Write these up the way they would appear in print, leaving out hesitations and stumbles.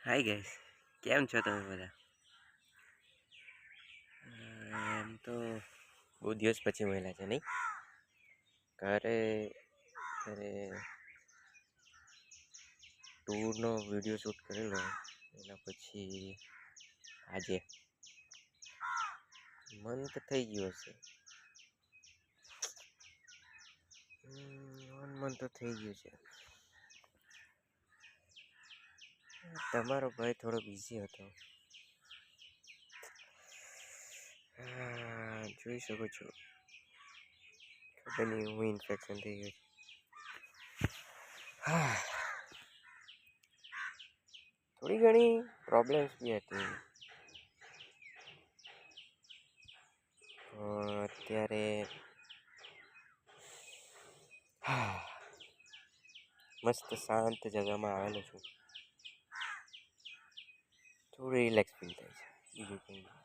Hi guys, કેમ છો તમે બધા? એમ તો બહુ દિવસ પછી મળ્યા છે નહીં? ઘરે ઘરે ટૂરનો વિડીયો શૂટ કરેલો એના પછી આજે મન તો થઈ ગયું હશે. મન તો થઈ ગયું છે. તમારો ભાઈ થોડો બિઝી હતો. જોઈ શકો છો, ખબર નહીં હું ઇન્ફેક્શન થઈ ગયું છે. થોડી ઘણી પ્રોબ્લેમ્સ બી હતી. અત્યારે મસ્ત શાંત જગ્યામાં આવેલો છું. થોડું રિલેક્સ ફીલ થાય છે, બીજું કંઈ નહીં.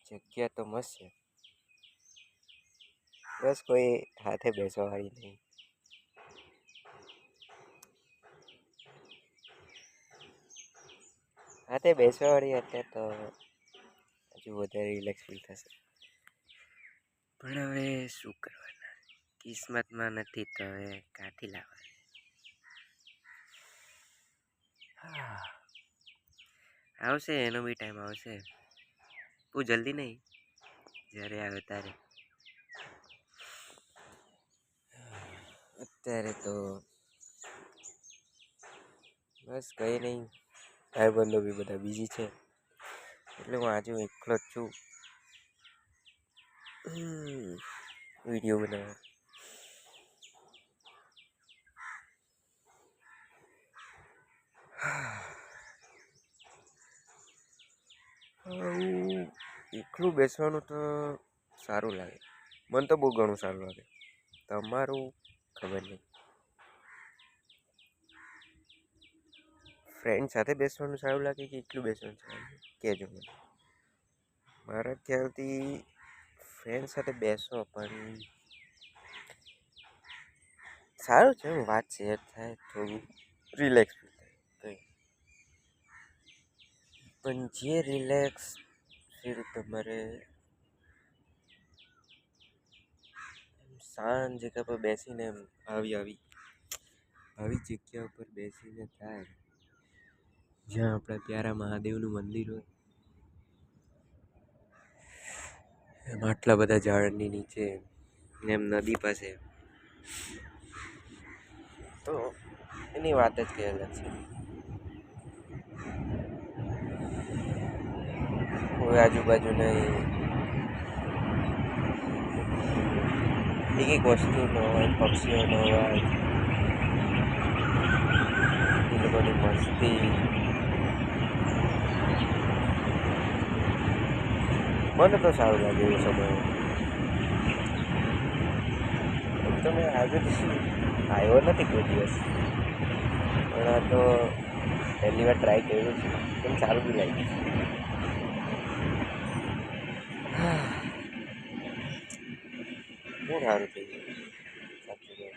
જગ્યા તો મસ્ત છે, બસ કોઈ હાથે બેસવાવાળી નહીં. હાથે બેસવાવાળી એટલે તો હજુ વધારે રિલેક્સ ફીલ થશે. પણ હવે શું કરવાના, કિસ્મતમાં નથી તો હવે કાંથી લાવવા. આવશે, એનો બી ટાઈમ આવશે. બહુ જલ્દી નહીં, જ્યારે આવે ત્યારે. અત્યારે તો બસ કંઈ નહીં, ભાઈબંધો બી બધા બિઝી છે એટલે હું આજે એકલો જ છું. વિડીયો બનાવવા એકલું બેસવાનું તો સારું લાગે, મને તો બહુ ઘણું સારું લાગે. તમારું ખબર નહીં. ફ્રેન્ડ સાથે બેસવાનું સારું લાગે કે એકલું બેસવાનું સારું લાગે કહેજો મને. મારા ખ્યાલથી ફ્રેન્ડ સાથે બેસો પણ સારું છે, વાત શેર થાય, થોડું રિલેક્સ ફીલ થાય કંઈ. પણ જે રિલેક્સ ફીલ તમારે શાંત જગ્યા પર બેસીને આવી જગ્યા ઉપર બેસીને થાય, જ્યાં આપણા પ્યારા મહાદેવનું મંદિર હોય, એમ આટલા બધા ઝાડની નીચે, એમ નદી પાસે, તો એની વાત જ કંઈ અલગ છે. કોઈ આજુબાજુ નહીં, એક એક વસ્તુનો હોય, પક્ષીઓનો અવાજ, એ લોકોની મસ્તી, મને તો સારું લાગે એ સમયે. તમે આજે આવ્યો નથી કોઈ દિવસ, પણ આ તો પહેલી વાર ટ્રાય કર્યું છે, પણ સારું બી લાગ્યું છે. બહુ સારું થઈ ગયું સાચું કહે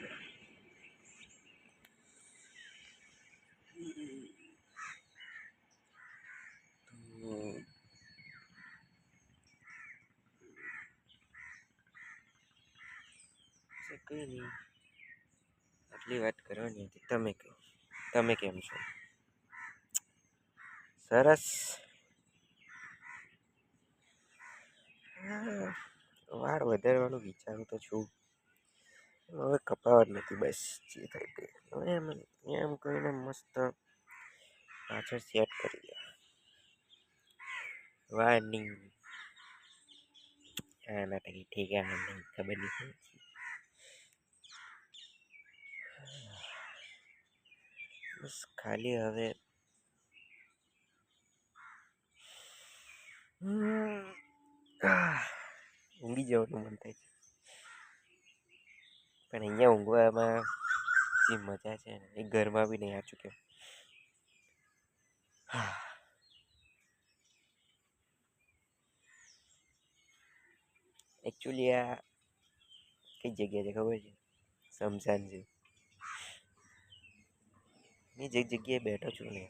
તો કંઈ નહીં, આટલી વાત કરવાની હતી. તમે કહો, તમે કેમ છો? સરસ. વાળ વધારવાનું વિચારું તો છું, હવે કપાવા જ નથી, બસ જે થાય તે. એમ એમ કહીને મસ્ત પાછળ સેટ કરી દે વાળની. આના તકી ઠીકાના નહીં, ખબર નહીં. બસ ખાલી હવે ઊંઘી જવાનું મન થાય છે, પણ અહીંયા ઊંઘવામાં જે મજા છે ને એ ઘરમાં બી નહીં. સાચું કેમ એકચ્યુઅલી આ કઈ જગ્યા છે ખબર છે? સ્મશાન છે. ની જે જગ્યાએ બેઠો છું ને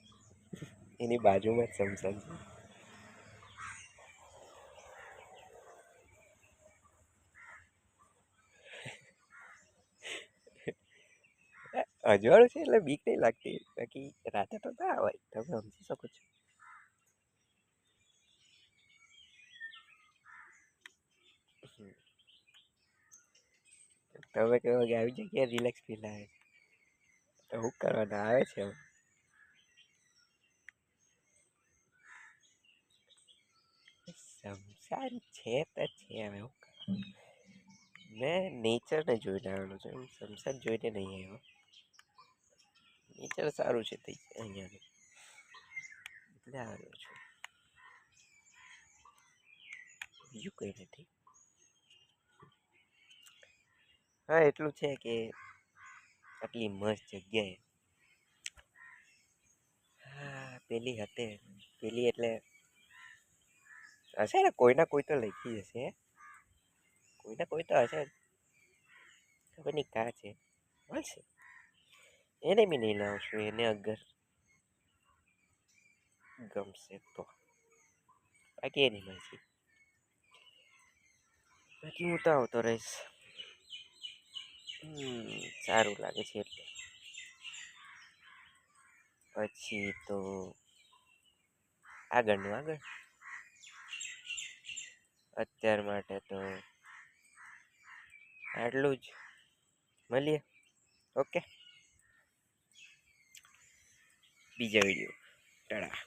એની બાજુમાં જ સમસાન છે. અજવાળું છે એટલે બીક નહીં લાગતી, બાકી રાતે તો ના હોય, તમે સમજી શકો છો. તમે કહો કે આવી જગ્યાએ રિલેક્સ ફીલ આવે છે, તો શું કરવાના આવે છે હવે. શમશાન છે તો છે, હવે હું મેં નેચરને જોઈને આવેલો છું, શમશાન જોઈને નહીં આવ્યો. નેચર સારું છે અહીંયાનું એટલે આવ્યો છું, બીજું કંઈ નથી. હા એટલું છે કે આટલી મસ્ત જગ્યાએ હા પેલી હતી, પેલી એટલે હશે ને કોઈના કોઈ તો લખી હશે, કોઈના કોઈ તો હશે, ખબર નહીં કાં છે, મળશે એને બી નહીં લાવશું, એને અગર ગમશે તો, બાકી એ નહીં મળશે, બાકી હું તો આવતો રહીશ. સારું લાગે છે એટલે પછી તો આગળ અત્યાર માટે તો આટલું જ. મળીએ ઓકે બીજા વિડીયો ટાટા.